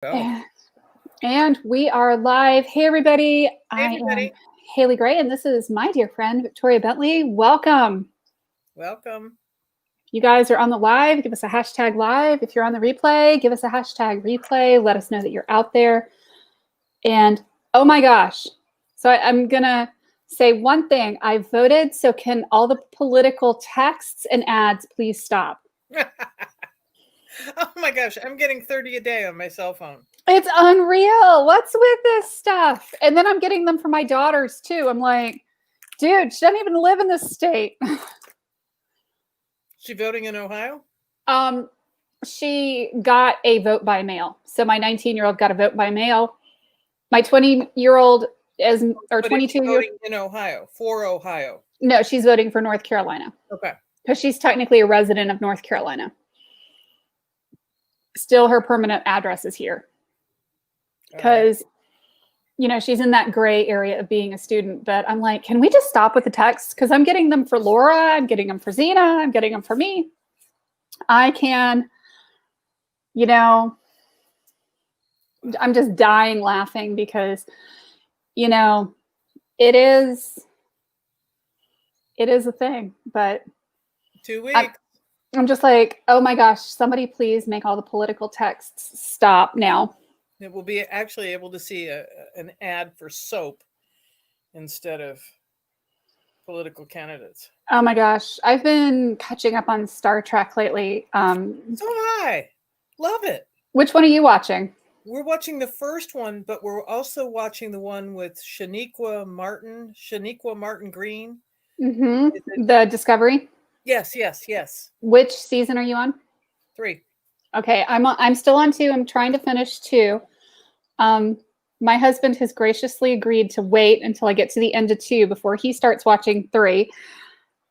Oh, And we are live. Hey, everybody. hey I am everybody, Haley Gray, and this is my dear friend, Victoria Bentley. Welcome. welcome. You guys are on the live. Give us a hashtag live. If you're on the replay, give us a hashtag replay. Let us know that you're out there. And oh my gosh. So I'm going to say one thing. I voted. So can all the political texts and ads please stop? Oh my gosh, I'm getting 30 a day on my cell phone. It's unreal. What's with this stuff? And then I'm getting them from my daughters too. I'm like, dude, she doesn't even live in this state. She voting in Ohio? Um, she got a vote by mail. So my 19-year-old got a vote by mail. My 20-year-old is, or But is she 22-year, voting in Ohio for Ohio? no, she's voting for North Carolina Okay. because she's technically a resident of North Carolina. Still, her permanent address is here All right. because, you know, she's in that gray area of being a student. But I'm like, can we just stop with the texts? Because I'm getting them for Laura. I'm getting them for Zena. I'm getting them for me. I can, you know, I'm just dying laughing because, you know, it is a thing, but 2 weeks. I'm just like, oh my gosh, somebody please make all the political texts stop now. It will be actually able to see an ad for soap instead of political candidates. Oh my gosh, I've been catching up on Star Trek lately. So hi. Love it. Which one are you watching? We're watching the first one, but we're also watching the one with Shaniqua Martin Green. The Discovery. Yes. Which season are you on? 3. Okay, I'm still on 2. I'm trying to finish 2. My husband has graciously agreed to wait until I get to the end of 2 before he starts watching 3.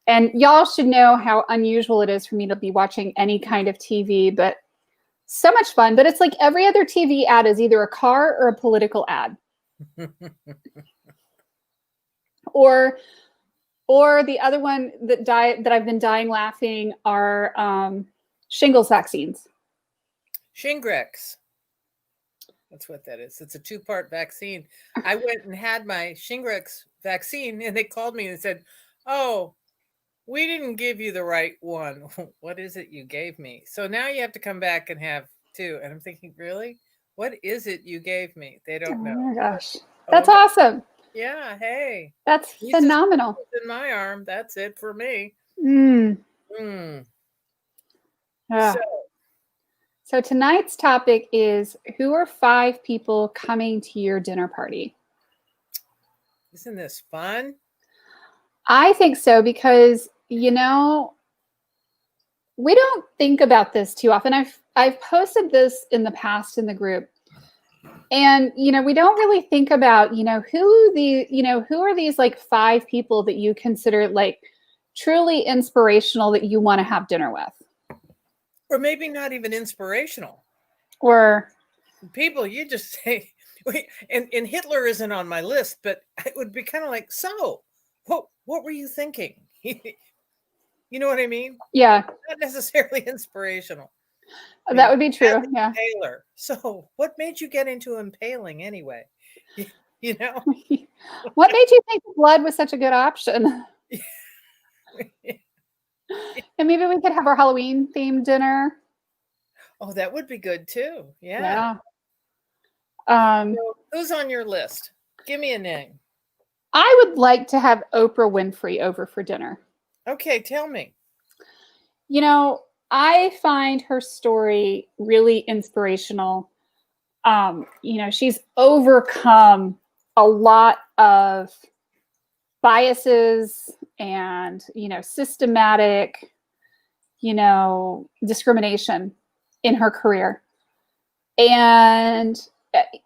And y'all should know how unusual it is for me to be watching any kind of TV, but so much fun. But it's like every other TV ad is either a car or a political ad. or the other one that I've been dying laughing are shingles vaccines. Shingrix. That's what that is. It's a 2-part vaccine. I went and had my Shingrix vaccine, and they called me and said, "Oh, we didn't give you the right one. What is it you gave me? So now you have to come back and have 2." And I'm thinking, really? What is it you gave me? They don't know. Oh my gosh. That's Okay. awesome. Yeah, hey. That's phenomenal. In my arm. That's it for me. Yeah. So tonight's topic is, who are 5 people coming to your dinner party? Isn't this fun? I think so because, you know, we don't think about this too often. I've posted this in the past in the group. And, you know, we don't really think about, who are these like 5 people that you consider like truly inspirational that you want to have dinner with? Or maybe not even inspirational. Or people you just say, and Hitler isn't on my list, but it would be kind of like, so what were you thinking? You know what I mean? Yeah. Not necessarily inspirational. That would be true. Yeah. Taylor. So what made you get into impaling anyway? You know? What made you think blood was such a good option? And maybe we could have our Halloween themed dinner. Oh, that would be good too. Yeah. So who's on your list? Give me a name. I would like to have Oprah Winfrey over for dinner. Okay, tell me. You know, I find her story really inspirational. You know, she's overcome a lot of biases and, you know, systematic, you know, discrimination in her career. And,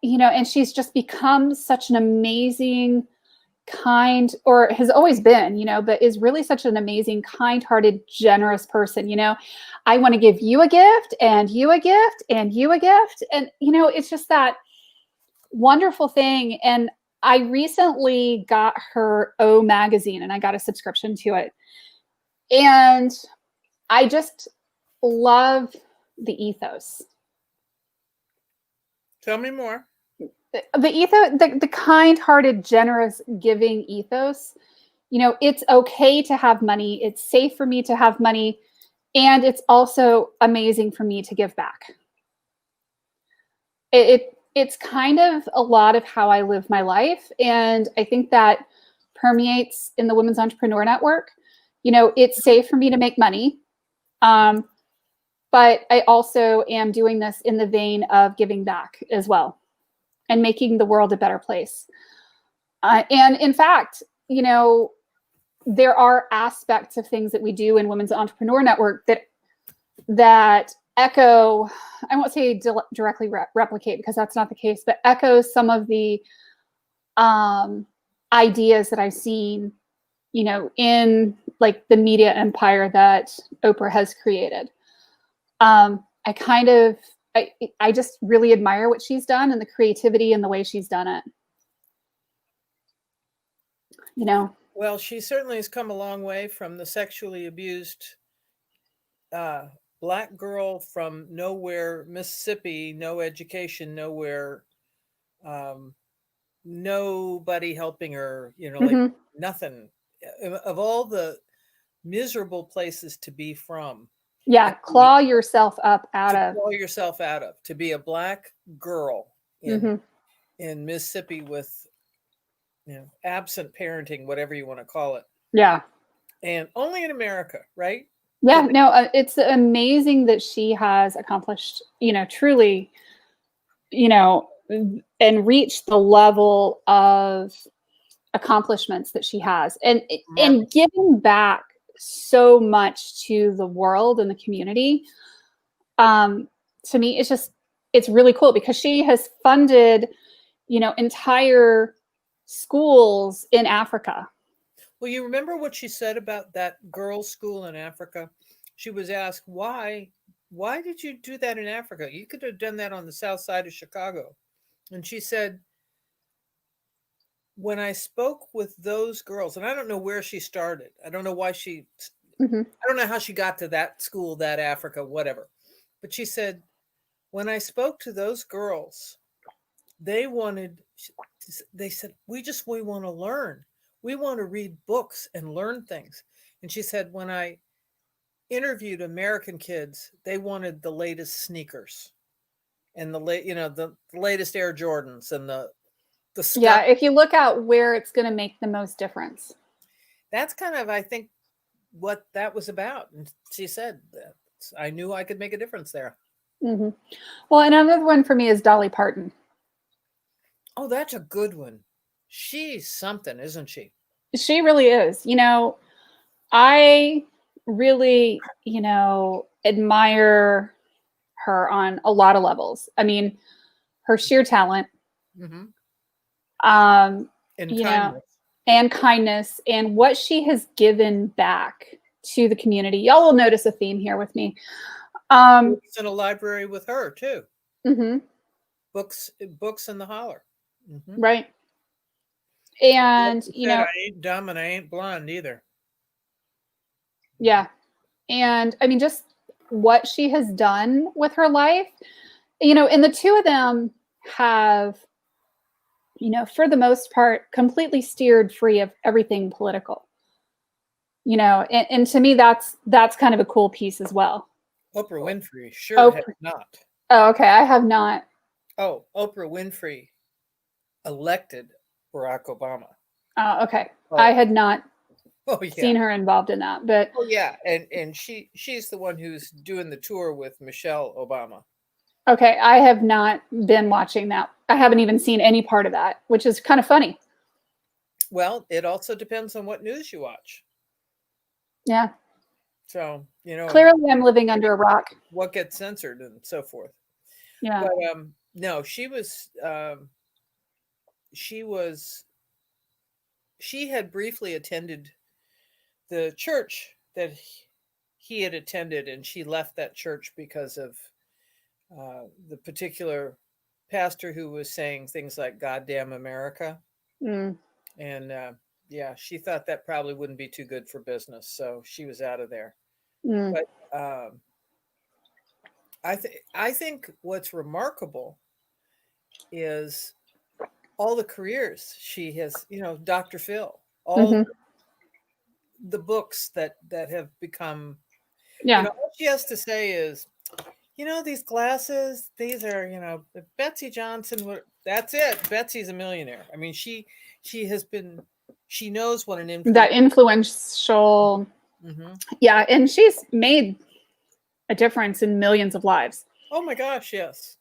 you know, and she's just become such an amazing, kind, or has always been, you know, but is really such an amazing, kind-hearted, generous person. You know, I want to give you a gift and you a gift and you a gift. And, you know, it's just that wonderful thing. And I recently got her O magazine and I got a subscription to it. And I just love the ethos. Tell me more. The ethos, the kind-hearted, generous, giving ethos. It's okay to have money. It's safe for me to have money, and it's also amazing for me to give back. It's kind of a lot of how I live my life, and I think that permeates in the Women's Entrepreneur Network. It's safe for me to make money, but I also am doing this in the vein of giving back as well and making the world a better place. And in fact, there are aspects of things that we do in Women's Entrepreneur Network that echo, I won't say directly replicate, because that's not the case, but echo some of the ideas that I've seen, in like the media empire that Oprah has created. I just really admire what she's done and the creativity and the way she's done it. Well, she certainly has come a long way from the sexually abused Black girl from nowhere, Mississippi, no education, nowhere, nobody helping her, like nothing. Of all the miserable places to be from. Yeah, claw yourself up out of. Claw yourself out of. To be a Black girl in Mississippi with, absent parenting, whatever you want to call it. Yeah. And only in America, right? Yeah, no, it's amazing that she has accomplished, truly, and reached the level of accomplishments that she has, and giving back so much to the world and the community. To me, it's really cool because she has funded, entire schools in Africa. Well, you remember what she said about that girls' school in Africa? She was asked, why did you do that in Africa? You could have done that on the south side of Chicago. And she said, when I spoke with those girls, and I don't know where she started. I don't know why I don't know how she got to that school, that Africa, whatever. But she said, when I spoke to those girls, they said, we want to learn. We want to read books and learn things. And she said, when I interviewed American kids, they wanted the latest sneakers and the latest Air Jordans and the stuff. Yeah, if you look at where it's going to make the most difference. That's kind of, I think, what that was about. And she said that I knew I could make a difference there. Well, and another one for me is Dolly Parton. Oh, that's a good one. She's something, isn't she? She really is. I really, admire her on a lot of levels. I mean, her sheer talent, and kindness. And kindness, and what she has given back to the community. Y'all will notice a theme here with me. Books in a library with her too. Books in the holler. Right. And I ain't dumb and I ain't blonde either. Yeah. And I mean, just what she has done with her life, and the two of them have, for the most part, completely steered free of everything political. And to me, that's kind of a cool piece as well. Oprah Winfrey has not. Oh, okay. I have not. Oh, Oprah Winfrey elected Barack Obama. Oh, okay. Oh. I had not seen her involved in that, but yeah, and she's the one who's doing the tour with Michelle Obama. Okay, I have not been watching that. I haven't even seen any part of that, which is kind of funny. Well, it also depends on what news you watch. Yeah. So, clearly I'm living under a rock. What gets censored and so forth. Yeah. But no, she had briefly attended the church that he had attended, and she left that church because of the particular pastor who was saying things like "goddamn America," and yeah, she thought that probably wouldn't be too good for business, so she was out of there. But I think what's remarkable is all the careers she has, Dr. Phil, all Hmm. the books that have become, Yeah. all she has to say is, these glasses, these are, Betsy Johnson, that's it. Betsy's a millionaire. I mean, she has been, she knows what an That influence. influential. Hmm. Yeah. And she's made a difference in millions of lives. Oh my gosh, yes.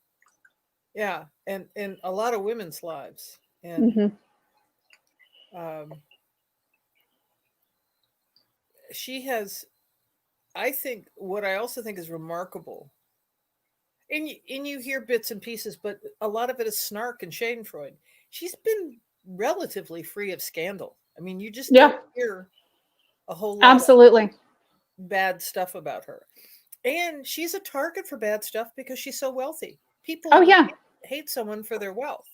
Yeah. And a lot of women's lives. And Hmm. um, she has, I think, what I also think is remarkable, and you hear bits and pieces, but a lot of it is snark and Schadenfreude. She's been relatively free of scandal. I mean, you just don't Yeah. hear a whole lot of Absolutely. bad stuff about her. And she's a target for bad stuff because she's so wealthy. Oh, People will yeah. hate someone for their wealth.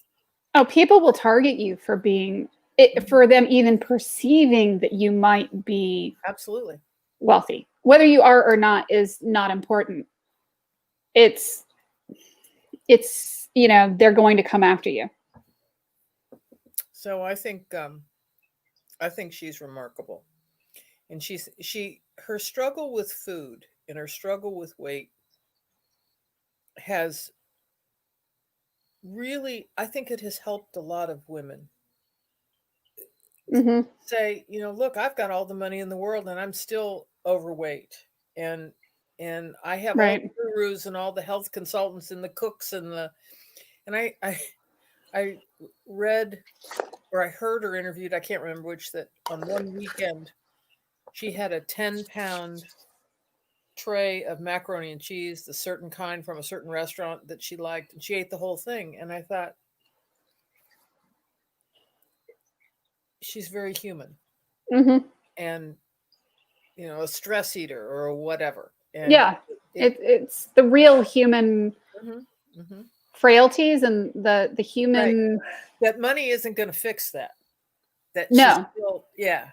Oh, people will target you for being it, for them even perceiving that you might be Absolutely. wealthy. Whether you are or not is not important. It's they're going to come after you. So I think she's remarkable. And her struggle with food and her struggle with weight has really, I think it has helped a lot of women Hmm. say, look, I've got all the money in the world and I'm still overweight. And I have all Right. the gurus and all the health consultants and the cooks and I read, or I heard her interviewed, I can't remember which, that on one weekend she had a 10-pound tray of macaroni and cheese, the certain kind from a certain restaurant that she liked, and she ate the whole thing. And I thought, she's very human, Hmm. and a stress eater or whatever. And Yeah. it It's the real human mhm, mhm. frailties and the Right, human. that money isn't going to fix that. That she's No. still, yeah.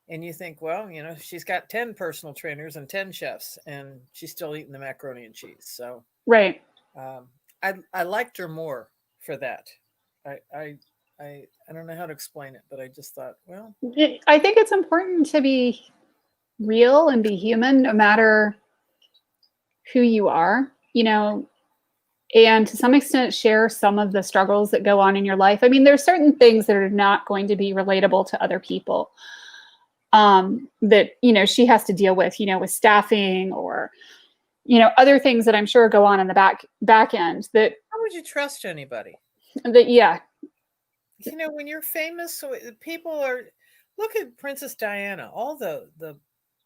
And you think, well, she's got 10 personal trainers and 10 chefs, and she's still eating the macaroni and cheese. So Right. um, I liked her more for that. I I I don't know how to explain it, but I just thought, well, I think it's important to be real and be human no matter who you are, and to some extent share some of the struggles that go on in your life. I mean, there's certain things that are not going to be relatable to other people, that she has to deal with, with staffing or other things that I'm sure go on in the back end how would you trust anybody? that yeah. When you're famous, so people are, look at Princess Diana, all the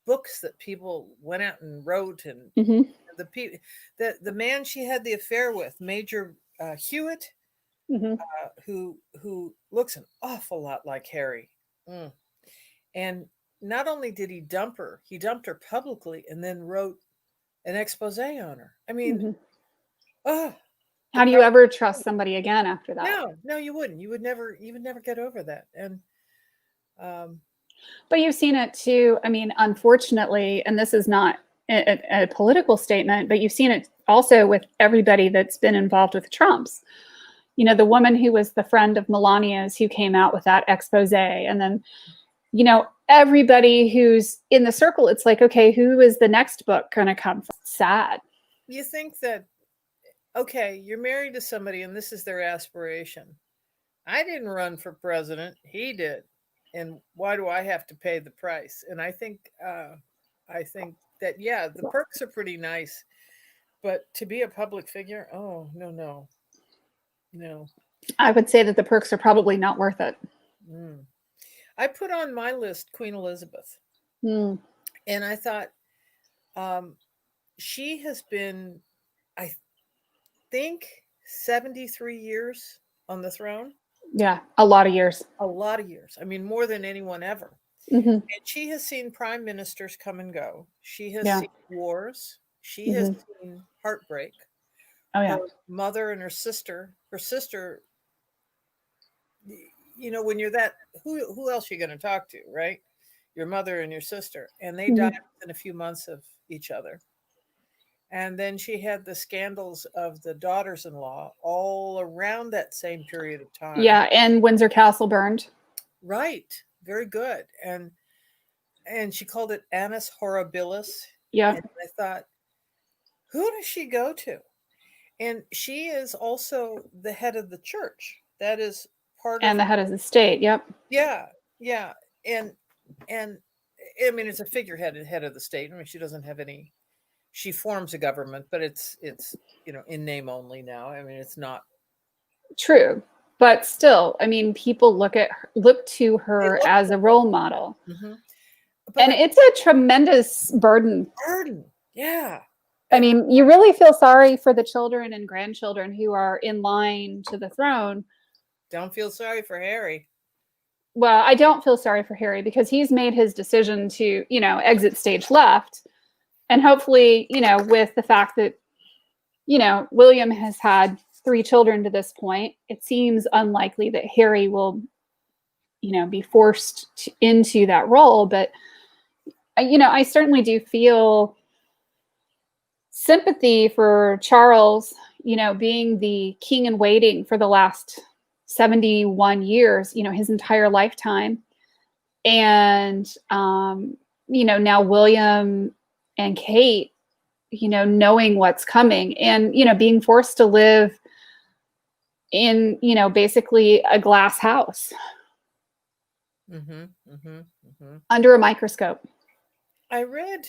books that people went out and wrote, and Hmm. the people, the man she had the affair with, Major Hewitt, Hmm. who looks an awful lot like Harry. Mm. And not only did he dumped her publicly and then wrote an expose on her. I mean, Hmm. oh, the How do you power. ever trust somebody again after that? No, no, you wouldn't. You would never get over that. And um, But you've seen it too. I mean, unfortunately, and this is not a political statement, but you've seen it also with everybody that's been involved with Trump's. The woman who was the friend of Melania's who came out with that expose. And then, everybody who's in the circle, it's like, okay, who is the next book going to come from? Sad. you think that, okay, you're married to somebody and this is their aspiration. I didn't run for president; he did, and why do I have to pay the price? And I think that, yeah, the perks are pretty nice, but to be a public figure, oh, no, no, no. I would say that the perks are probably not worth it. Mm. I put on my list Queen Elizabeth, Mm, and I thought, um, she has been, I think, 73 years on the throne. yeah, a lot of years. A lot of years. I mean, more than anyone ever. Hmm. And she has seen prime ministers come and go. She has Yeah. seen wars. She has Hmm. seen heartbreak. Oh, Her yeah. mother and her sister, when you're that, who else are you going to talk to, right? Your mother and your sister. And they Hmm. died within a few months of each other. And then she had the scandals of the daughters-in-law all around that same period of time. Yeah, and Windsor Castle burned. Right. Very good. And she called it annus horribilis. Yeah, And I thought, who does she go to? And she is also the head of the church. That is part of and the head of the state. Yep. yeah, yeah. And I mean it's a figurehead head of the state. I mean she doesn't have any she forms a government, but it's in name only now. I mean it's not True. But still, I mean, people look to they her look as a role model. hmm but And a it's a tremendous burden. burden. Yeah. I And mean, you really feel sorry for the children and grandchildren who are in line to the throne. don't feel sorry for Harry. Well, I don't feel sorry for Harry because he's made his decision to, exit stage left. And hopefully, with the fact that, William has had 3 children to this point, it seems unlikely that Harry will, be forced into that role. But, I certainly do feel sympathy for Charles, being the king in waiting for the last 71 years, his entire lifetime. And, now William and Kate, knowing what's coming and, being forced to live in, basically a glass house Mhm. Mhm. Mhm. under a microscope. I read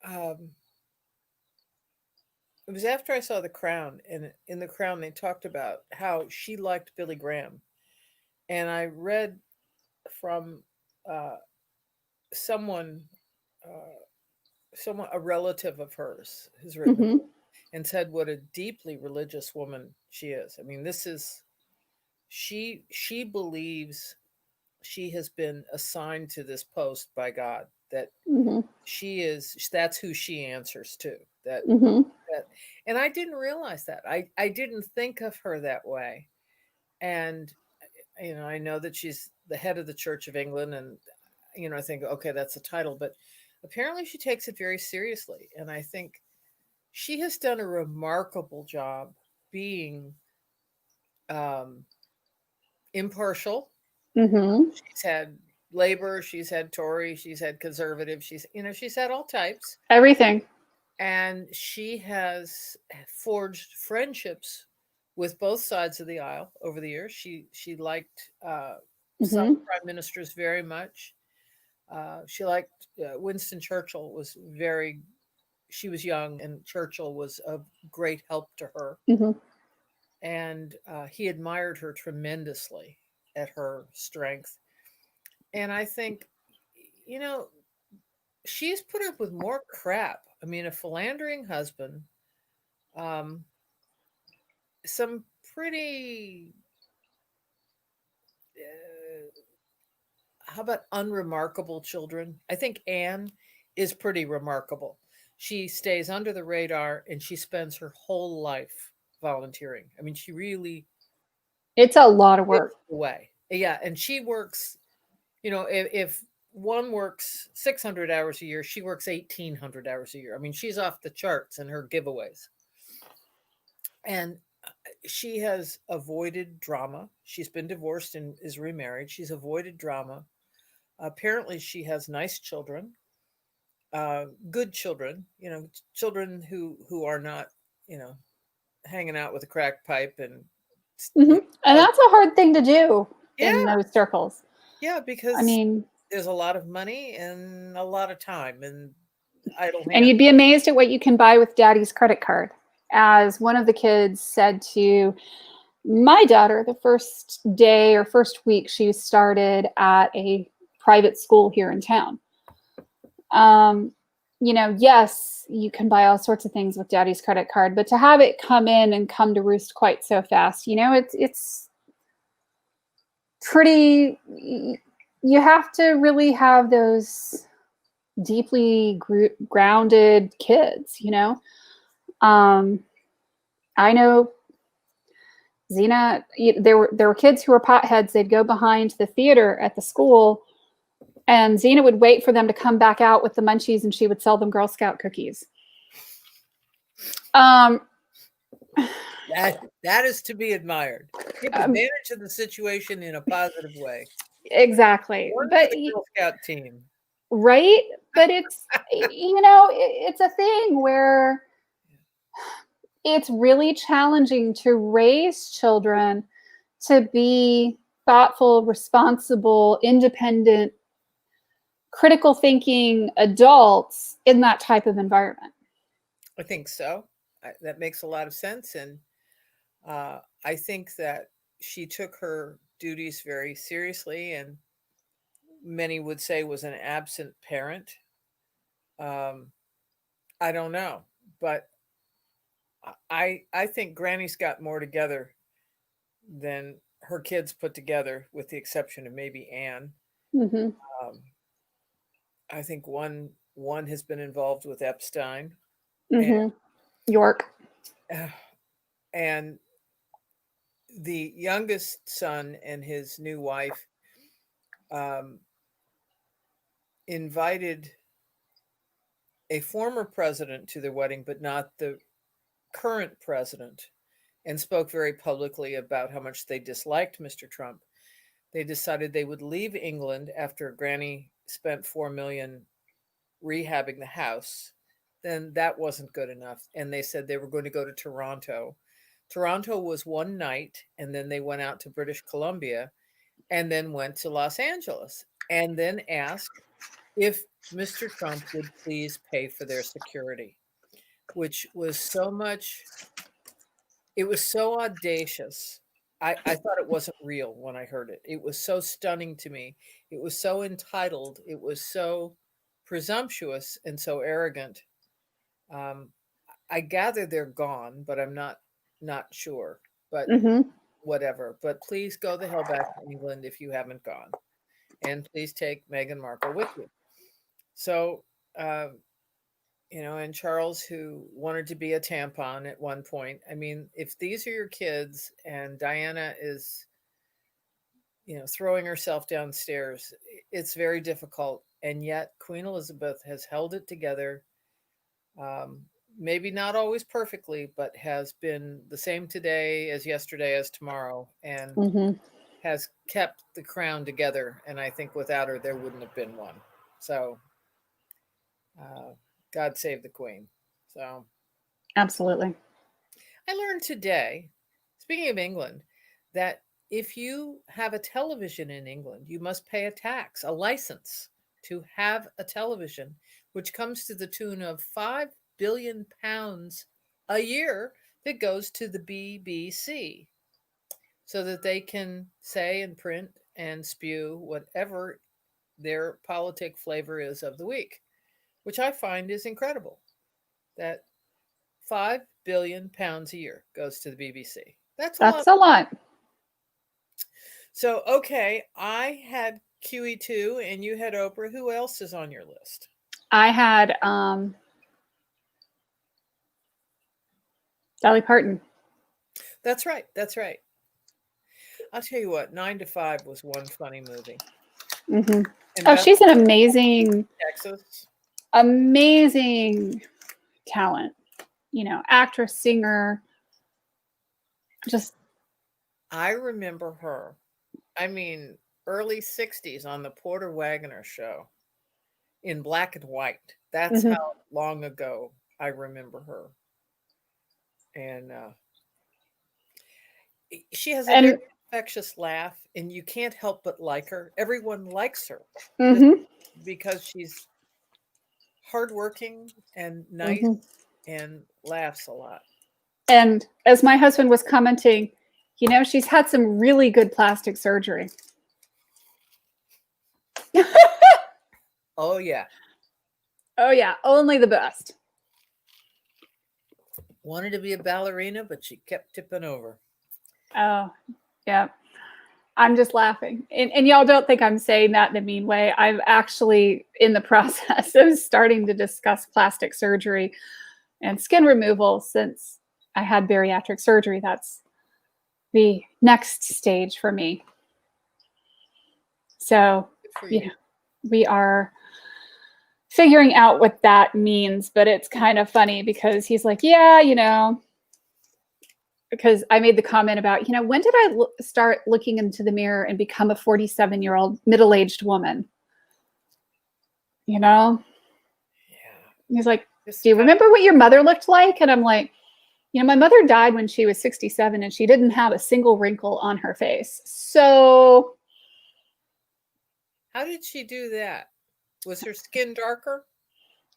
um it was after I saw The Crown, and in The Crown they talked about how she liked Billy Graham. And I read from uh, someone, uh, a relative of hers, has written Hmm. and said what a deeply religious woman she is. I mean, this is she believes she has been assigned to this post by God. That Hmm. that's who she answers to. Hmm. That, and I didn't realize that. I didn't think of her that way. And I know that she's the head of the Church of England, and I think, okay, that's a title, but apparently she takes it very seriously. And I think she has done a remarkable job being um, impartial. Hmm. She's had Labor, she's had Tory, she's had Conservative, she's had all types, Everything. and she has forged friendships with both sides of the aisle over the years. She liked some Hmm. prime ministers very much. She liked Winston Churchill. She was young, and Churchill was of great help to her. Hmm. And he admired her tremendously at her strength. And I think, you know, she's put up with more crap. I mean, a philandering husband, um, some pretty, how about unremarkable children? I think Anne is pretty remarkable. She stays under the radar and she spends her whole life volunteering. I mean, she really It's a lot of gives work. away. Yeah, and she works, if one works 600 hours a year, she works 1,800 hours a year. I mean, she's off the charts in her giveaways. And she has avoided drama. She's been divorced and is remarried. She's avoided drama. Apparently, she has nice children, good children. Children who are not, you know, hanging out with a crack pipe and Hmm. you And know, that's a hard thing to do in yeah, those circles. yeah, I because mean, there's a lot of money and a lot of time and idle and hands. you'd be amazed at what you can buy with daddy's credit card. As one of the kids said to my daughter, the first day or first week she started at a private school here in town. Um, yes, you can buy all sorts of things with daddy's credit card, but to have it come in and come to roost quite so fast, it's pretty. You have to really have those deeply grounded kids. I know Xena, there were kids who were potheads. They'd go behind the theater at the school, and Xena would wait for them to come back out with the munchies, and she would sell them Girl Scout cookies. Um, That is to be admired. Take um, advantage of the situation in a positive way. exactly. One for But the Girl Scout team. right? But it's it's a thing where it's really challenging to raise children to be thoughtful, responsible, independent, critical thinking adults in that type of environment. I think so. That makes a lot of sense. And I think that she took her duties very seriously, and many would say was an absent parent. Um, I don't know, but I think Granny's got more together than her kids put together, with the exception of maybe Anne. Mm-hmm. Um, I think one has been involved with Epstein, and Mm-hmm. York. and the youngest son and his new wife um, invited a former president to their wedding, but not the current president, and spoke very publicly about how much they disliked Mr. Trump. They decided they would leave England after Granny spent 4 million rehabbing the house. Then that wasn't good enough, and they said they were going to go to Toronto. Toronto was one night, and then they went out to British Columbia, and then went to Los Angeles, and then asked if Mr. Trump would please pay for their security, which was so much, it was so audacious. I thought it wasn't real when I heard it. It was so stunning to me. It was so entitled. It was so presumptuous and so arrogant. Um, I gather they're gone, but I'm not sure. But Mm-hmm. whatever. But please go the hell back to England if you haven't gone, and please take Meghan Markle with you. So, uh, and Charles, who wanted to be a tampon at one point. I mean, if these are your kids and Diana is, throwing herself downstairs, it's very difficult. And yet, Queen Elizabeth has held it together. Um, Maybe not always perfectly, but has been the same today as yesterday as tomorrow, and Mm-hmm. has kept the crown together. And I think without her, there wouldn't have been one. So, uh, God save the Queen. So, Absolutely. I learned today, speaking of England, that if you have a television in England, you must pay a tax, a license to have a television, which comes to the tune of £5 billion a year that goes to the BBC, so that they can say and print and spew whatever their politic flavor is of the week, which I find is incredible. That £5 billion a year goes to the BBC. That's a lot. That's a lot. So, okay, I had QE2 and you had Oprah. Who else is on your list? I had Dolly Parton. That's right. That's right. I'll tell you what, 9 to 5 was one funny movie. Mm-hmm. And Oh, Beth, she's an amazing, Texas. amazing talent. Actress, singer. Just I remember her. I mean, early 60s on the Porter Wagoner show in black and white. That's mhm. how long ago I remember her. And she has a very And infectious laugh, and you can't help but like her. Everyone likes her just mhm, because she's hardworking and nice mhm. and laughs a lot. And as my husband was commenting, she's had some really good plastic surgery. Oh, yeah. Oh yeah, only the best. Wanted to be a ballerina, but she kept tipping over. Oh, yeah. I'm just laughing. And y'all don't think I'm saying that in a mean way. I'm actually in the process of starting to discuss plastic surgery and skin removal since I had bariatric surgery. That's the next stage for me. So, Good for you. we are figuring out what that means, but it's kind of funny because he's like, yeah, because I made the comment about, when did I start looking into the mirror and become a 47-year-old middle-aged woman? You know? Yeah. He's like, Just do you kind remember what your mother looked like? And I'm like, my mother died when she was 67 and she didn't have a single wrinkle on her face. So, how did she do that? Was her skin darker?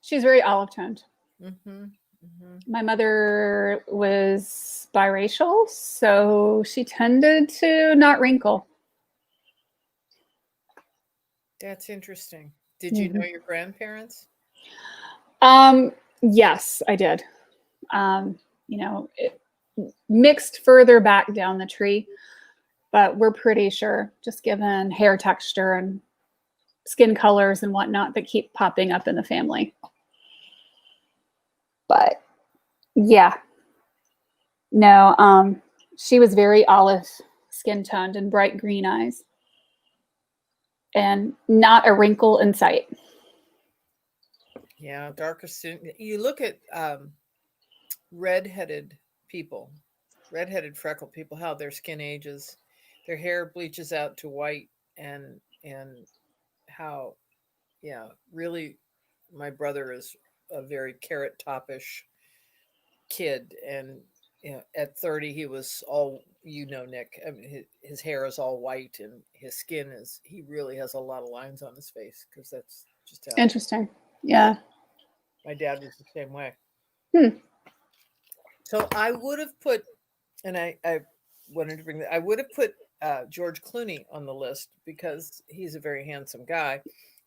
she's very olive toned. Mm-hmm. Mm-hmm. My mother was biracial, so she tended to not wrinkle. That's interesting. Did you Mm-hmm. know your grandparents? Yes, I did. It mixed further back down the tree, but we're pretty sure, just given hair texture and skin colors and whatnot that keep popping up in the family. But yeah, no, she was very olive skin toned and bright green eyes, and not a wrinkle in sight. Yeah, darker skin. You look at redheaded people, redheaded freckled people, how their skin ages, their hair bleaches out to white, and how, yeah, really, my brother is a very carrot topish kid, and at 30 he was all, Nick. I mean, his hair is all white, and his skin is. He really has a lot of lines on his face because that's just how. Interesting. Yeah, Yeah. my dad was the same way. Hmm. So I would have put, and I wanted to bring that. I would have put George Clooney on the list because he's a very handsome guy,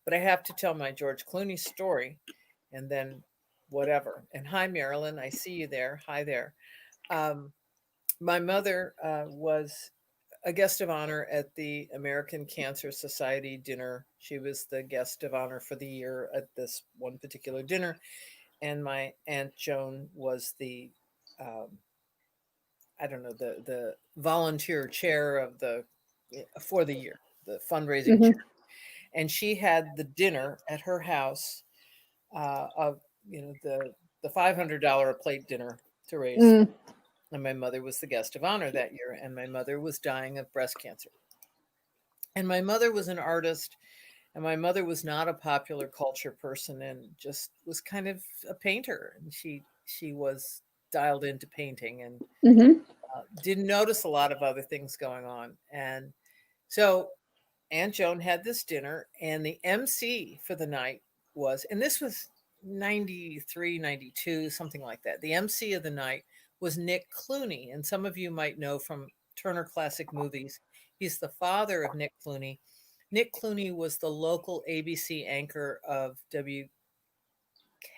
but I have to tell my George Clooney story, and then whatever. And hi, Marilyn, I see you there. Hi there. Um, my mother was a guest of honor at the American Cancer Society dinner. She was the guest of honor for the year at this one particular dinner, and my aunt Joan was the I don't know, the volunteer chair of the for the year, the fundraising Mm-hmm. chair, and she had the dinner at her house of the $500 a plate dinner to raise. Mm. And my mother was the guest of honor that year, and my mother was dying of breast cancer. And my mother was an artist, and my mother was not a popular culture person, and just was kind of a painter. And she was dialed into painting, and Mm-hmm. didn't notice a lot of other things going on. And so Aunt Joan had this dinner, and the MC for the night was, and this was 93, 92, something like that. The MC of the night was Nick Clooney. And some of you might know from Turner Classic Movies, he's the father of Nick Clooney. Nick Clooney was the local ABC anchor of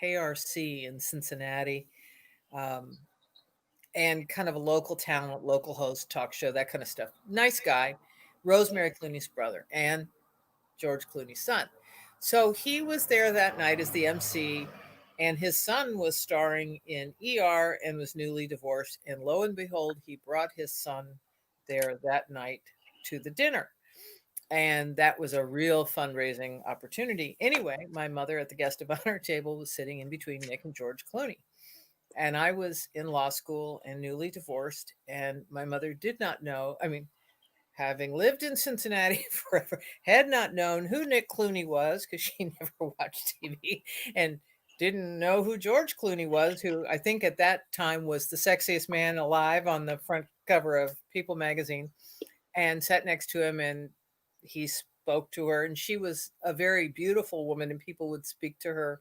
WKRC in Cincinnati. Um, and kind of a local talent, local host, talk show, that kind of stuff. Nice guy. Rosemary Clooney's brother and George Clooney's son. So he was there that night as the MC, and his son was starring in ER and was newly divorced. And lo and behold, he brought his son there that night to the dinner. And that was a real fundraising opportunity. Anyway, my mother at the guest of honor table was sitting in between Nick and George Clooney. And I was in law school and newly divorced, and my mother did not know. I mean, having lived in Cincinnati forever, had not known who Nick Clooney was because she never watched TV, and didn't know who George Clooney was, who I think at that time was the sexiest man alive on the front cover of People magazine, and sat next to him, and he spoke to her, and she was a very beautiful woman, and people would speak to her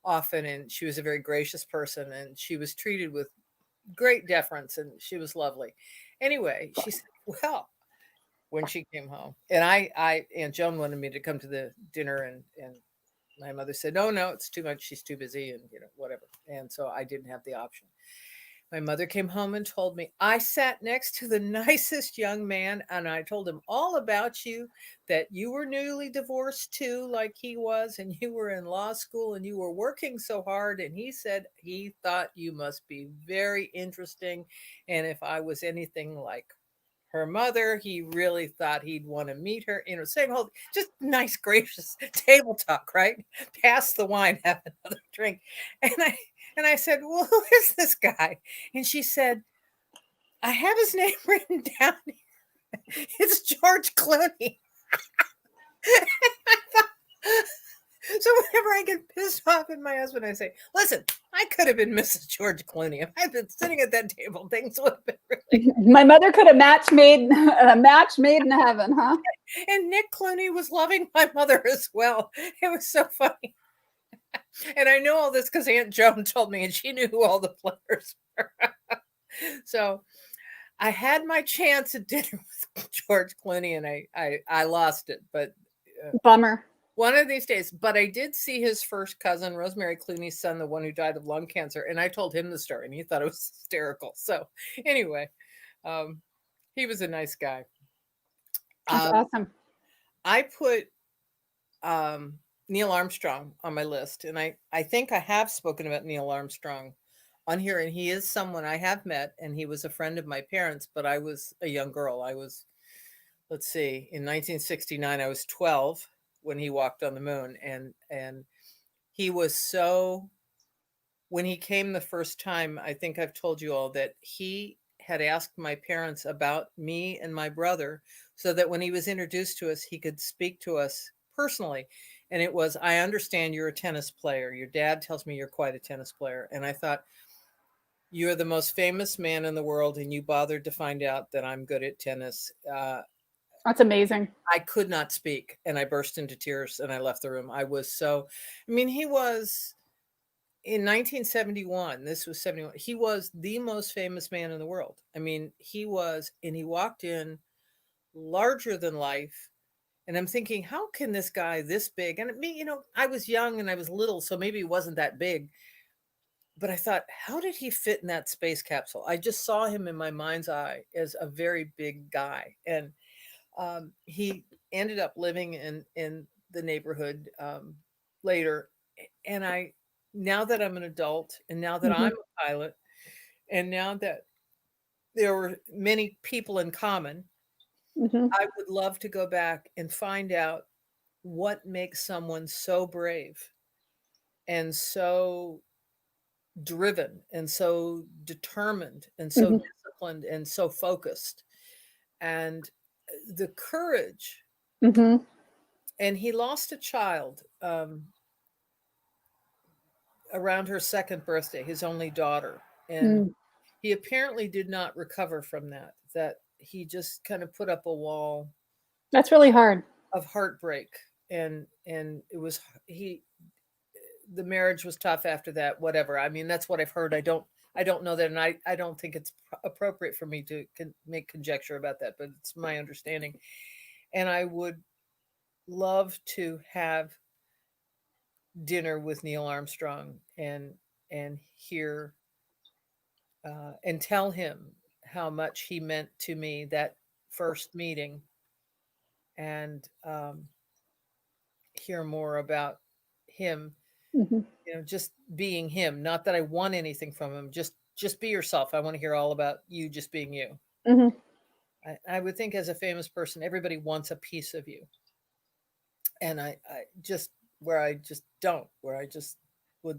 often, and she was a very gracious person, and she was treated with great deference, and she was lovely. Anyway, she said, well, when she came home, and I Aunt Joan wanted me to come to the dinner, and my mother said, no, no, it's too much, she's too busy, and whatever. And so I didn't have the option. My mother came home and told me, I sat next to the nicest young man, and I told him all about you, that you were newly divorced too, like he was, and you were in law school and you were working so hard. And he said he thought you must be very interesting. And if I was anything like her mother. He really thought he'd want to meet her, saying, "Oh, just nice, gracious table talk, right? Pass the wine, have another drink." And I said, "Well, who is this guy?" And she said, "I have his name written down. It's George Clooney." So whenever I get pissed off at my husband, I say, "Listen, I could have been Mrs. George Clooney. If I'd been sitting at that table, things would have been really." My mother could have a match made in heaven, huh? And Nick Clooney was loving my mother as well. It was so funny. And I know all this because Aunt Joan told me, and she knew who all the players were. So I had my chance at dinner with George Clooney, and I lost it. But bummer. One of these days. But I did see his first cousin, Rosemary Clooney's son, the one who died of lung cancer, and I told him the story, and he thought it was hysterical. So anyway, he was a nice guy. That's awesome. I put Neil Armstrong on my list, and I think I have spoken about Neil Armstrong on here, and he is someone I have met, and he was a friend of my parents, but I was a young girl. I was, let's see, in 1969, I was 12 when he walked on the moon, and he was so, when he came the first time, I think I've told you all that he had asked my parents about me and my brother so that when he was introduced to us, he could speak to us personally. And it was, "I understand you're a tennis player. Your dad tells me you're quite a tennis player." And I thought, "You're the most famous man in the world, and you bothered to find out that I'm good at tennis." That's amazing. I could not speak, and I burst into tears, and I left the room. I was so, I mean, he was, in 1971, this was 71, he was the most famous man in the world. I mean, he was, and he walked in larger than life. And I'm thinking, how can this guy this big? And me, I was young and I was little, so maybe he wasn't that big. But I thought, how did he fit in that space capsule? I just saw him in my mind's eye as a very big guy. And he ended up living in the neighborhood later. And now that I'm an adult, and now that I'm a pilot, and now that there were many people in common, I would love to go back and find out what makes someone so brave and so driven and so determined and so disciplined and so focused, and the courage. And he lost a child around her second birthday, his only daughter. And he apparently did not recover from that he just kind of put up a wall. That's really hard. Of heartbreak. And it was, the marriage was tough after that, whatever. I mean, that's what I've heard. I don't know that, and I don't think it's appropriate for me to make conjecture about that, but it's my understanding. And I would love to have dinner with Neil Armstrong and hear and tell him how much he meant to me that first meeting, and hear more about him. Just being him. Not that I want anything from him. Just be yourself. I want to hear all about you just being you. I would think, as a famous person, everybody wants a piece of you. And I just would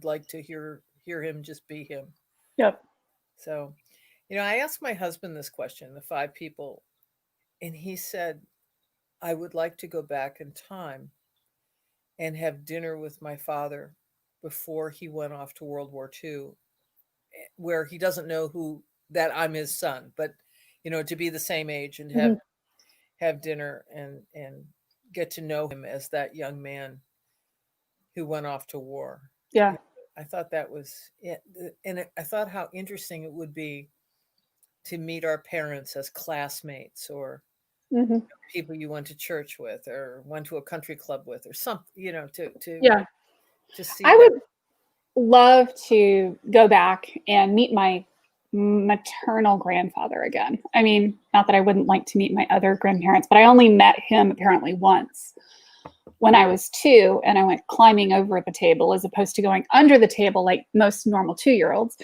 like to hear him just be him. Yep. So, I asked my husband this question, the 5 people, and he said, "I would like to go back in time and have dinner with my father before he went off to World War II, where he doesn't know that I'm his son, but, to be the same age and have dinner and get to know him as that young man who went off to war." Yeah. I thought that was it. And I thought how interesting it would be to meet our parents as classmates, or people you went to church with or went to a country club with, or something, to see. I would love to go back and meet my maternal grandfather again. I mean, not that I wouldn't like to meet my other grandparents, but I only met him apparently once when I was 2, and I went climbing over the table as opposed to going under the table like most normal 2-year-olds.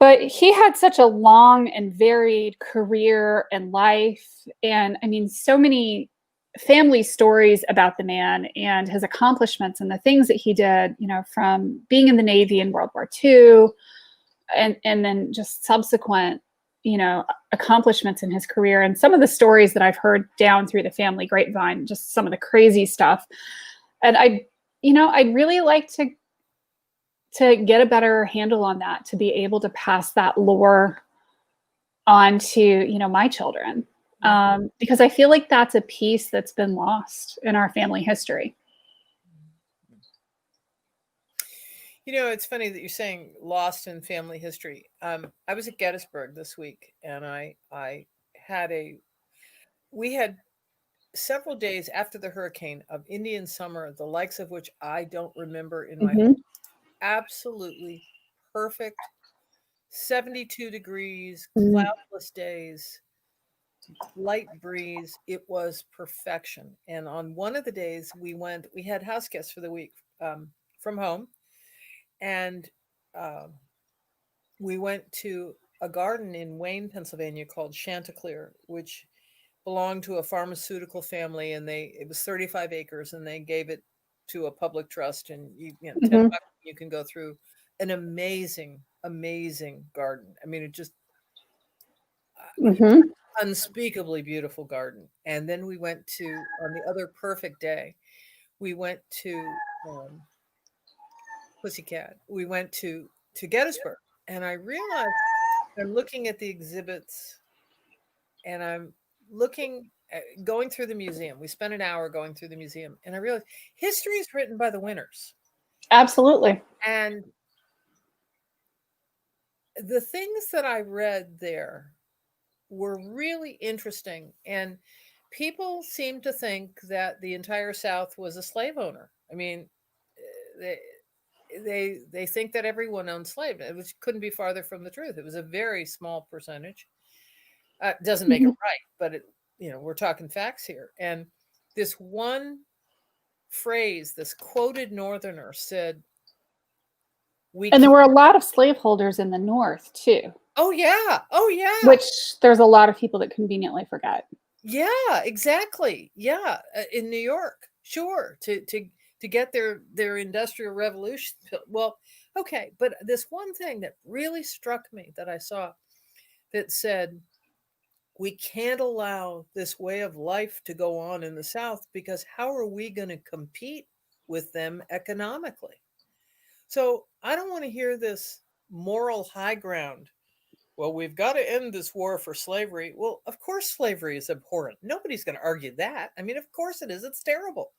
But he had such a long and varied career and life. And I mean, so many family stories about the man and his accomplishments and the things that he did, from being in the Navy in World War II and then just subsequent, accomplishments in his career. And some of the stories that I've heard down through the family grapevine, just some of the crazy stuff. And I'd really like to get a better handle on that, to be able to pass that lore on to, my children. Because I feel like that's a piece that's been lost in our family history. It's funny that you're saying lost in family history. I was at Gettysburg this week, and we had several days after the hurricane of Indian summer, the likes of which I don't remember in my Mhm. absolutely perfect 72 degrees, Mhm. cloudless days, light breeze. It was perfection. And on one of the days we had house guests for the week from home. And we went to a garden in Wayne, Pennsylvania called Chanticleer, which belonged to a pharmaceutical family, and it was 35 acres, and they gave it to a public trust, and 10 Mhm. bucks you can go through an amazing, amazing garden. I mean, it just Mhm. unspeakably beautiful garden. And then we went to on the other perfect day, we went to Pussycat. We went to Gettysburg, and I realized I'm looking at the exhibits, and I'm going through the museum. We spent an hour going through the museum, and I realized history is written by the winners. Absolutely. And the things that I read there were really interesting. And people seem to think that the entire South was a slave owner. I mean, they they think that everyone owned slaves, which couldn't be farther from the truth. It was a very small percentage. Doesn't make it Mhm. right, but we're talking facts here. And this one phrase, this quoted Northerner said, "We And there can." were a lot of slaveholders in the North too, Oh yeah, oh yeah, which there's a lot of people that conveniently forget. yeah, exactly. Yeah, in New York, sure, to get their industrial revolution. Well, okay, but this one thing that really struck me that I saw that said, we can't allow this way of life to go on in the South, because how are we going to compete with them economically? So I don't want to hear this moral high ground. Well, we've got to end this war for slavery. Well, of course, slavery is abhorrent. Nobody's going to argue that. I mean, of course it is. It's terrible.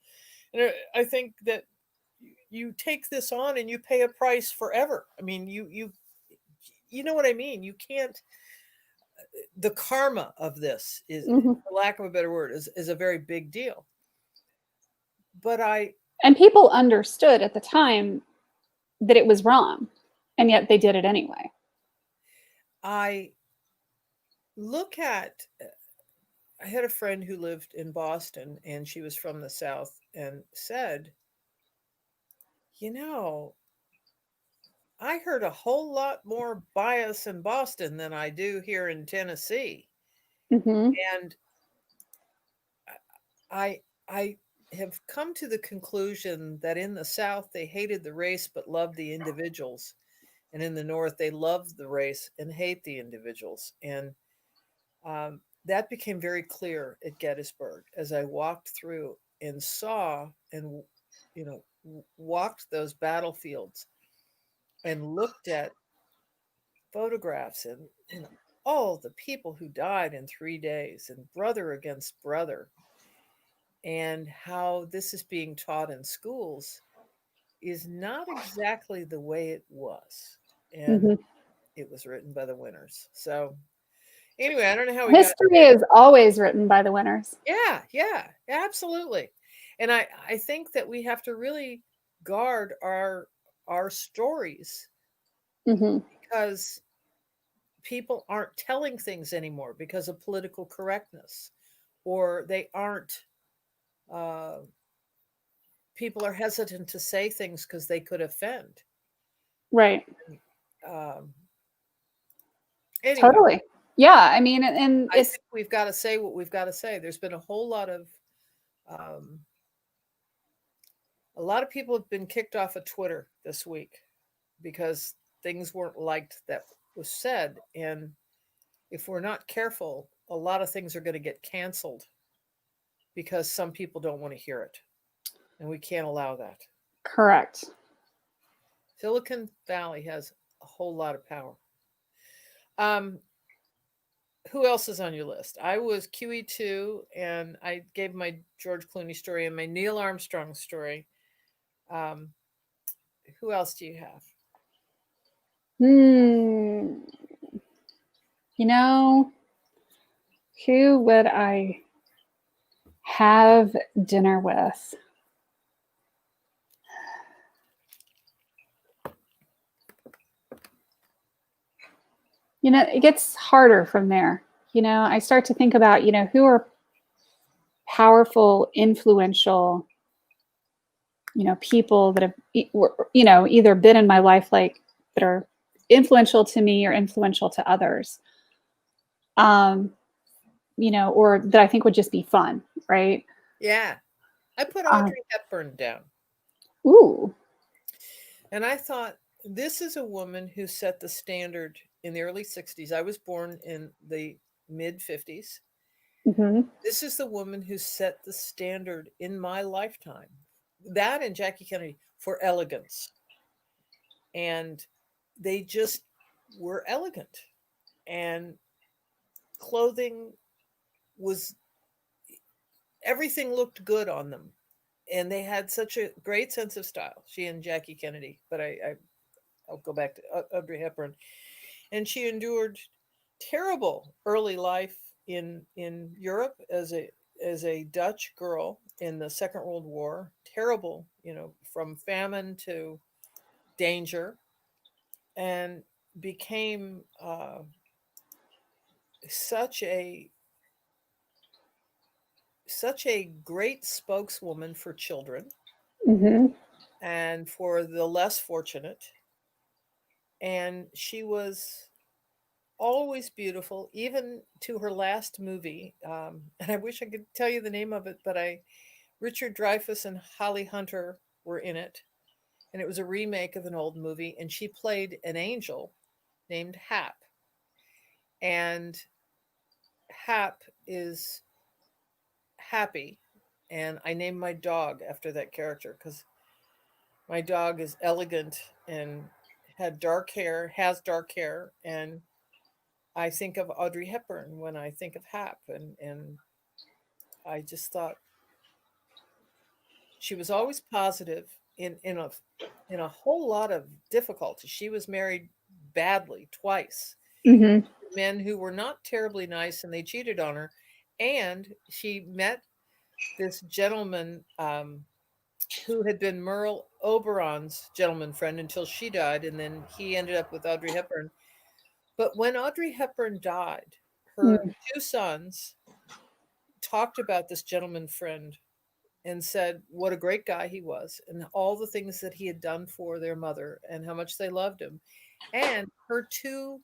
And I think that you take this on and you pay a price forever. I mean, you know what I mean. You can't. The karma of this is, Mhm. for lack of a better word, is a very big deal. But And people understood at the time that it was wrong, and yet they did it anyway. I look at. I had a friend who lived in Boston, and she was from the South, and said, you know, I heard a whole lot more bias in Boston than I do here in Tennessee. Mhm. And I have come to the conclusion that in the South they hated the race but loved the individuals, and in the North they loved the race and hate the individuals. And that became very clear at Gettysburg as I walked through and saw and walked those battlefields and looked at photographs, and all the people who died in 3 days, and brother against brother, and how this is being taught in schools is not exactly the way it was. And Mhm. it was written by the winners. So anyway, I don't know how we got History is always written by the winners. yeah, absolutely. And I think that we have to really guard our stories, Mhm. because people aren't telling things anymore because of political correctness, or they aren't uh, people are hesitant to say things because they could offend. Right. um, Anyway, Totally. Yeah. I mean, and I it's think we've got to say what we've got to say. There's been a whole lot of um, a lot of people have been kicked off of Twitter this week because things weren't liked that was said. And if we're not careful, a lot of things are going to get canceled because some people don't want to hear it. And we can't allow that. correct. Silicon Valley has a whole lot of power. Um, who else is on your list? I was QE2 and I gave my George Clooney story and my Neil Armstrong story. Um, who else do you have? Hmm. You know, who would I have dinner with? It gets harder from there. I start to think about, who are powerful, influential, people that have, either been in my life, like that are influential to me or influential to others. Um, or that I think would just be fun, right? Yeah, I put Um, Audrey Hepburn down. ooh. And I thought, this is a woman who set the standard in the early 60s. I was born in the mid 50s. Hmm. This is the woman who set the standard in my lifetime. That and Jackie Kennedy for elegance. And they just were elegant. And clothing was, everything looked good on them. And they had such a great sense of style, she and Jackie Kennedy. But I'll go back to Audrey Hepburn. And she endured terrible early life in Europe as a Dutch girl in the Second World War. Terrible, from famine to danger, and became such a such a great spokeswoman for children Hmm. and for the less fortunate. And she was always beautiful, even to her last movie. And I wish I could tell you the name of it, but Richard Dreyfuss and Holly Hunter were in it, and it was a remake of an old movie, and she played an angel named Hap. And Hap is happy, and I named my dog after that character because my dog is elegant and has dark hair, and I think of Audrey Hepburn when I think of Hap, and I just thought she was always positive in a whole lot of difficulty. She was married badly twice, Hmm. men who were not terribly nice, and they cheated on her. And she met this gentleman who had been Merle Oberon's gentleman friend until she died, and then he ended up with Audrey Hepburn. But when Audrey Hepburn died, her two sons talked about this gentleman friend and said what a great guy he was and all the things that he had done for their mother and how much they loved him. And her two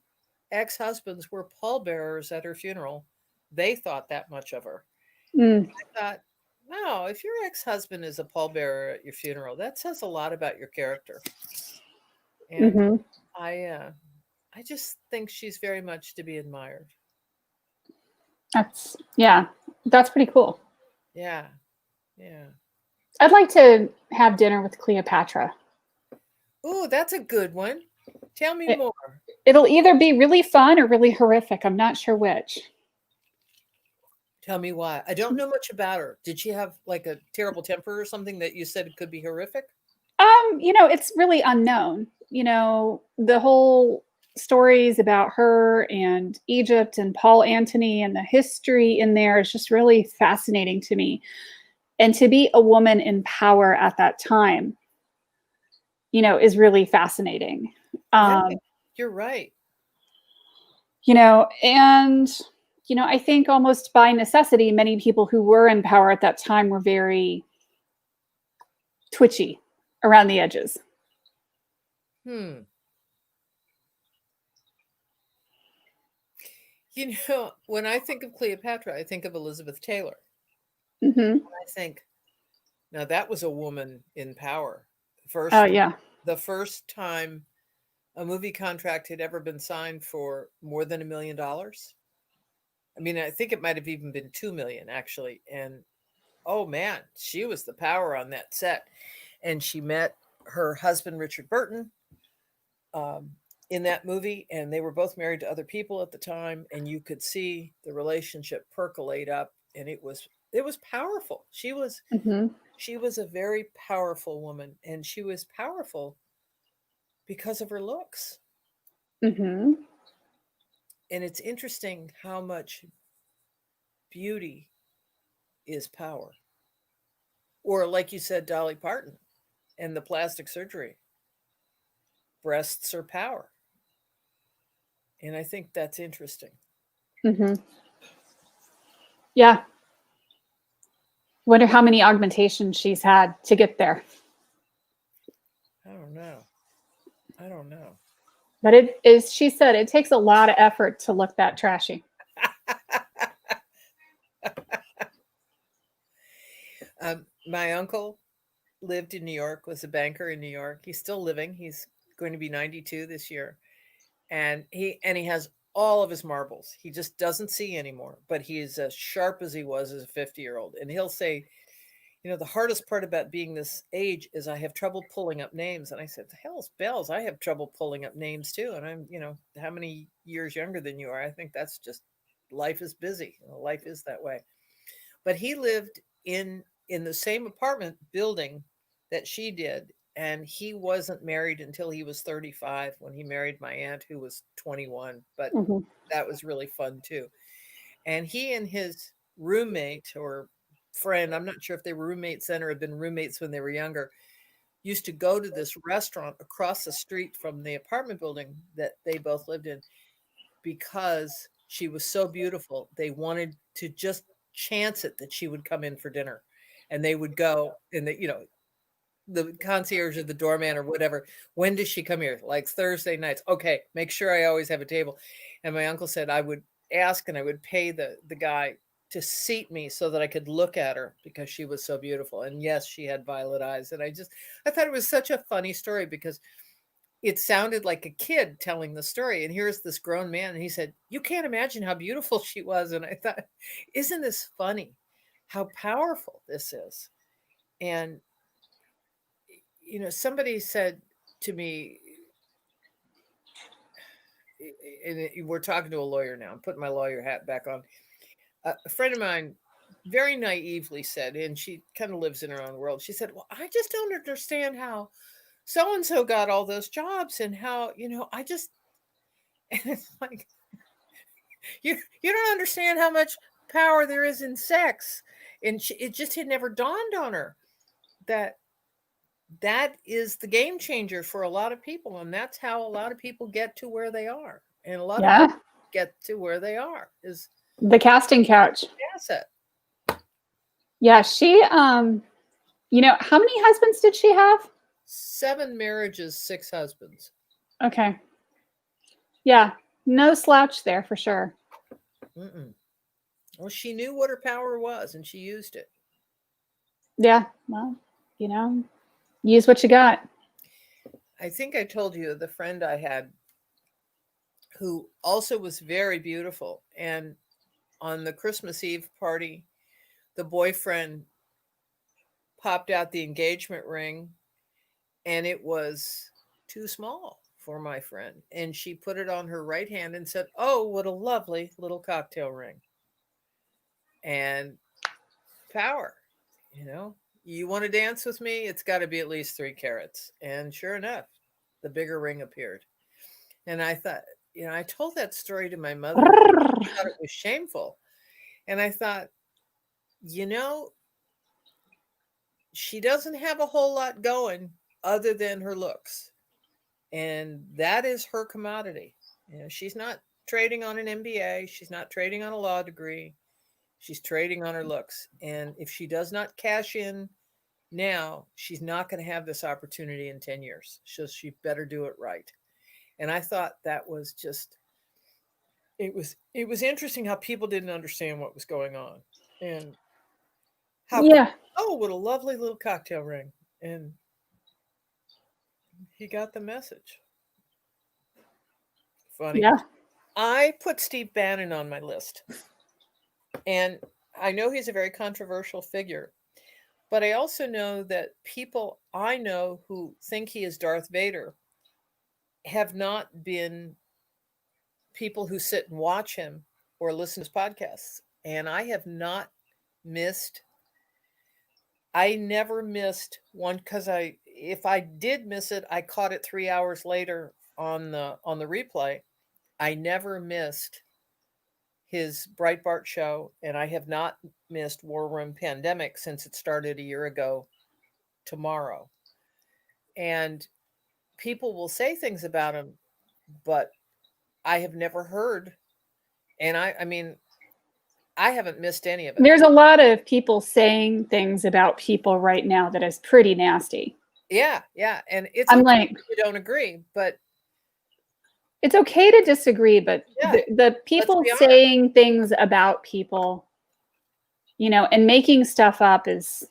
ex-husbands were pallbearers at her funeral. They thought that much of her. Mm. I thought, wow, if your ex-husband is a pallbearer at your funeral, that says a lot about your character. And Hmm. I I just think she's very much to be admired. Yeah, that's pretty cool. Yeah. Yeah. I'd like to have dinner with Cleopatra. Ooh, that's a good one. Tell me It, more. it'll either be really fun or really horrific. I'm not sure which. Tell me why. I don't know much about her. Did she have like a terrible temper or something that you said could be horrific? It's really unknown. The whole stories about her and Egypt and Paul Antony and the history in there is just really fascinating to me. And to be a woman in power at that time, is really fascinating. Yeah, Um, you're right. and I think almost by necessity, many people who were in power at that time were very twitchy around the edges. Hmm. You know, when I think of Cleopatra, I think of Elizabeth Taylor. Hmm. I think, now that was a woman in power. Oh, First, yeah. the first time a movie contract had ever been signed for more than $1 million. I mean, I think it might have even been 2 million actually. And oh man, she was the power on that set. And she met her husband Richard Burton um, in that movie, and they were both married to other people at the time, and you could see the relationship percolate up, and it was powerful. Hmm. She was a very powerful woman, and she was powerful because of her looks. Hmm. And it's interesting how much beauty is power. Or like you said, Dolly Parton and the plastic surgery. Breasts are power. And I think that's interesting. Hmm. Yeah. Wonder how many augmentations she's had to get there. I don't know. I don't know. But it is, she said, it takes a lot of effort to look that trashy. My uncle lived in New York, was a banker in New York. He's still living. He's going to be 92 this year. And he has all of his marbles. He just doesn't see anymore, but he's as sharp as he was as a 50-year-old. And he'll say, the hardest part about being this age is I have trouble pulling up names. And I said, the hell's bells. I have trouble pulling up names too. And I'm, how many years younger than you are? I think that's just life is busy. Life is that way. But he lived in the same apartment building that she did, and he wasn't married until he was 35 when he married my aunt who was 21, but Hmm. that was really fun too. And he and his roommate or friend, I'm not sure if they were roommates then or had been roommates when they were younger, used to go to this restaurant across the street from the apartment building that they both lived in because she was so beautiful. They wanted to just chance it that she would come in for dinner. And they would go and the concierge or the doorman or whatever, when does she come here? Like Thursday nights. Okay, make sure I always have a table. And my uncle said I would ask and I would pay the guy to seat me so that I could look at her because she was so beautiful. And yes, she had violet eyes. And I thought it was such a funny story because it sounded like a kid telling the story. And here's this grown man, and he said, "You can't imagine how beautiful she was." And I thought, isn't this funny how powerful this is? And, somebody said to me, and we're talking to a lawyer now, I'm putting my lawyer hat back on. A friend of mine very naively said, and she kind of lives in her own world, she said, "Well, I just don't understand how so and so got all those jobs and how, I just," and it's like, you don't understand how much power there is in sex. And it just had never dawned on her that that is the game changer for a lot of people, and that's how a lot of people get to where they are, and a lot of Yeah. get to where they are is The casting couch. asset. Yeah. She, how many husbands did she have? 7 marriages, 6 husbands. Okay. Yeah. No slouch there for sure. Mm-mm. Well, she knew what her power was and she used it. Yeah. Well, use what you got. I think I told you the friend I had who also was very beautiful, and on the Christmas Eve party the boyfriend popped out the engagement ring and it was too small for my friend. And she put it on her right hand and said, "Oh, what a lovely little cocktail ring." And power, you know, you want to dance with me? It's got to be at least 3 carats. And sure enough, the bigger ring appeared. And I thought, I told that story to my mother. She thought it was shameful. And I thought, you know, she doesn't have a whole lot going other than her looks. And that is her commodity. She's not trading on an MBA, she's not trading on a law degree. She's trading on her looks. And if she does not cash in now, she's not going to have this opportunity in 10 years. So she better do it right. And I thought that was just, it was interesting how people didn't understand what was going on, and how Yeah. oh, what a lovely little cocktail ring, and he got the message. Funny. Yeah. I put Steve Bannon on my list, and I know he's a very controversial figure, but I also know that people I know who think he is Darth Vader have not been people who sit and watch him or listen to his podcasts. And I have not missed, I never missed one because if I did miss it, I caught it 3 hours later on the replay. I never missed his Breitbart show, and I have not missed War Room Pandemic since it started a year ago tomorrow. And people will say things about him, but I have never heard. And I mean, I haven't missed any of it. There's a lot of people saying things about people right now that is pretty nasty. Yeah, yeah. And it's I'm okay like, if you don't agree, but it's okay to disagree, but yeah, the let's people be honest. saying things about people, and making stuff up is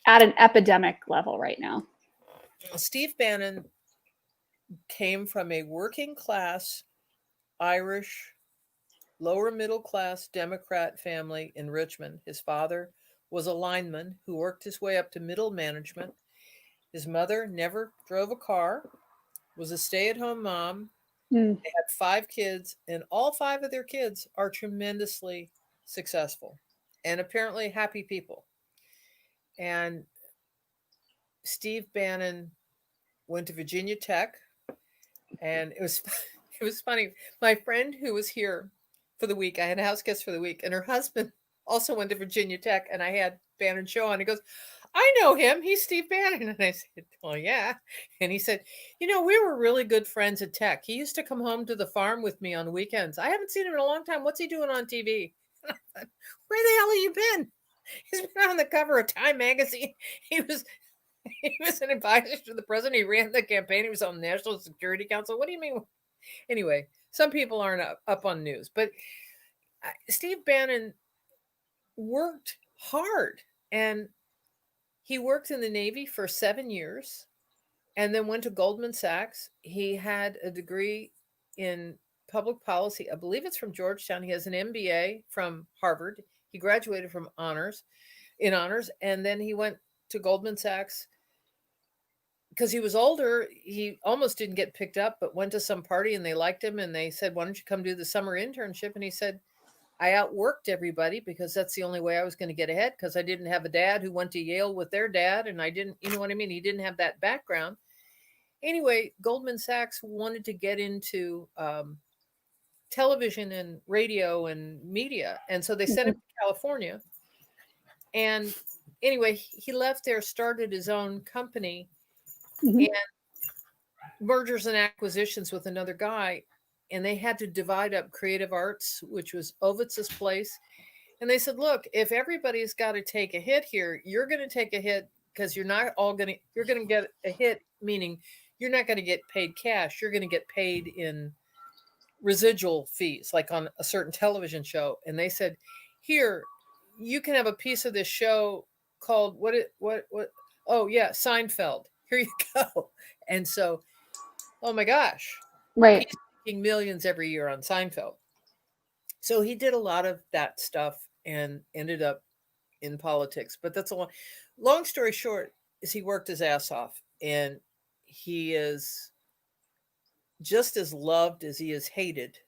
at an epidemic level right now. Steve Bannon came from a working class Irish, lower middle class Democrat family in Richmond. His father was a lineman who worked his way up to middle management. His mother never drove a car, was a stay at home mom. Mm. They had 5 kids, and all 5 of their kids are tremendously successful and apparently happy people. And Steve Bannon went to Virginia Tech, and it was it was funny. My friend who was here for the week, I had a house guest for the week, and her husband also went to Virginia Tech, and I had Bannon show on. He goes, "I know him. He's Steve Bannon." And I said, "Well, yeah." And he said, we were really good friends at Tech. He used to come home to the farm with me on weekends. I haven't seen him in a long time. What's he doing on TV? And I thought, where the hell have you been? He's been on the cover of Time magazine. He was he was an advisor to the president. He ran the campaign. He was on the National Security Council. What do you mean? Anyway, some people aren't up on news, but Steve Bannon worked hard, and he worked in the Navy for 7 years and then went to Goldman Sachs. He had a degree in public policy. I believe it's from Georgetown. He has an MBA from Harvard. He graduated from honors, and then he went to Goldman Sachs because he was older. He almost didn't get picked up, but went to some party and they liked him and they said, "Why don't you come do the summer internship?" And he said, "I outworked everybody because that's the only way I was going to get ahead because I didn't have a dad who went to Yale with their dad, and I didn't, you know what I mean? He didn't have that background." Anyway, Goldman Sachs wanted to get into television and radio and media, and so they sent him to California. And anyway, he left there, started his own company, Mm-hmm. and mergers and acquisitions with another guy, and they had to divide up creative arts, which was Ovitz's place. And they said, "Look, if everybody's got to take a hit here, you're going to take a hit because you're going to get a hit, meaning you're not going to get paid cash. You're going to get paid in residual fees, like on a certain television show." And they said, "Here, you can have a piece of this show called what? Oh yeah, Seinfeld. Here you go." And so, oh my gosh, Right. he's making millions every year on Seinfeld. So he did a lot of that stuff and ended up in politics. But that's a long story short is he worked his ass off, and he is just as loved as he is hated.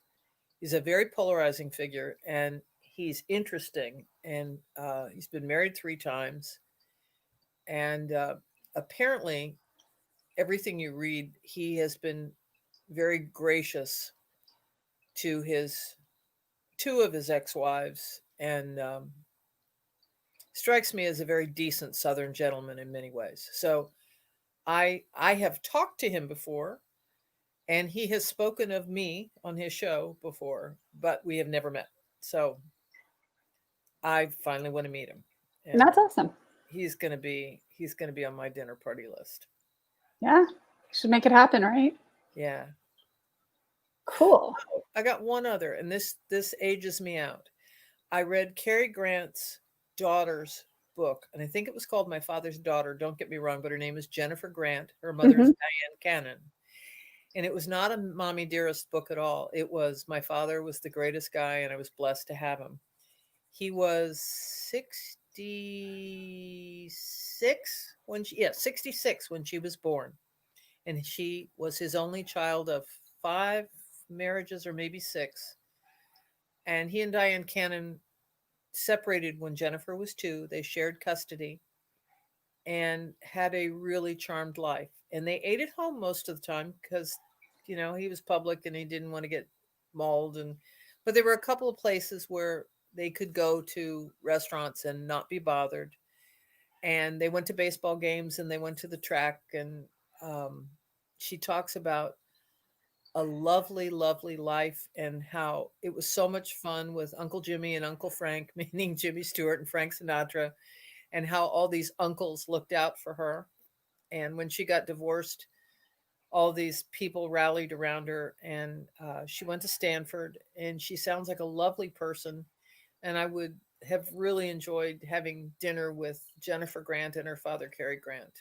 He's a very polarizing figure, and he's interesting, and he's been married 3 times, and apparently everything you read, he has been very gracious to his 2 of his ex-wives, and strikes me as a very decent Southern gentleman in many ways. So I have talked to him before, and he has spoken of me on his show before, but we have never met. So I finally want to meet him, And and that's awesome. he's going to be on my dinner party list. Yeah. Should make it happen, right? Yeah. Cool. I got one other, and this ages me out. I read Cary Grant's daughter's book, and I think it was called My Father's Daughter. Don't get me wrong, but her name is Jennifer Grant. Her mother is Hmm. Diane Cannon. And it was not a mommy dearest book at all. It was my father was the greatest guy, and I was blessed to have him. He was 66 when she, yeah, 66 when she was born. And she was his only child of 5 marriages or maybe 6. And he and Diane Cannon separated when Jennifer was 2. They shared custody and had a really charmed life. And they ate at home most of the time because, he was public and he didn't want to get mauled. But there were a couple of places where they could go to restaurants and not be bothered. And they went to baseball games and they went to the track. And she talks about a lovely, lovely life and how it was so much fun with Uncle Jimmy and Uncle Frank, meaning Jimmy Stewart and Frank Sinatra, and how all these uncles looked out for her. And when she got divorced, all these people rallied around her, and she went to Stanford, and she sounds like a lovely person. And I would have really enjoyed having dinner with Jennifer Grant and her father, Cary Grant.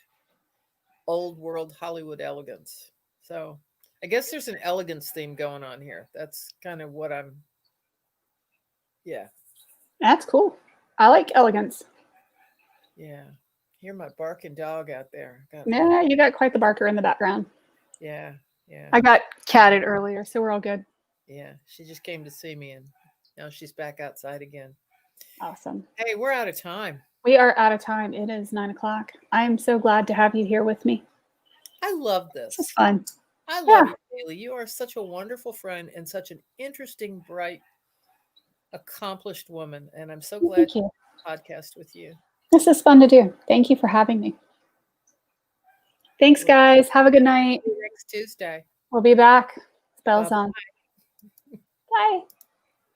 Old world Hollywood elegance. So I guess there's an elegance theme going on here. That's kind of what yeah, That's cool. I like elegance. yeah. Hear my barking dog out there. Yeah, you got quite the barker in the background. Yeah, yeah. I got catted earlier, so we're all good. Yeah, she just came to see me, and now she's back outside again. Awesome. Hey, we're out of time. We are out of time. It is 9:00. I am so glad to have you here with me. I love this. This is fun. I love you, Bailey. You are such a wonderful friend and such an interesting, bright, accomplished woman. And I'm so glad Thank you. to podcast with you. This is fun to do. Thank you for having me. Thanks, guys. Have a good night. See you next Tuesday. We'll be back. Bells Bye-bye. on. Bye.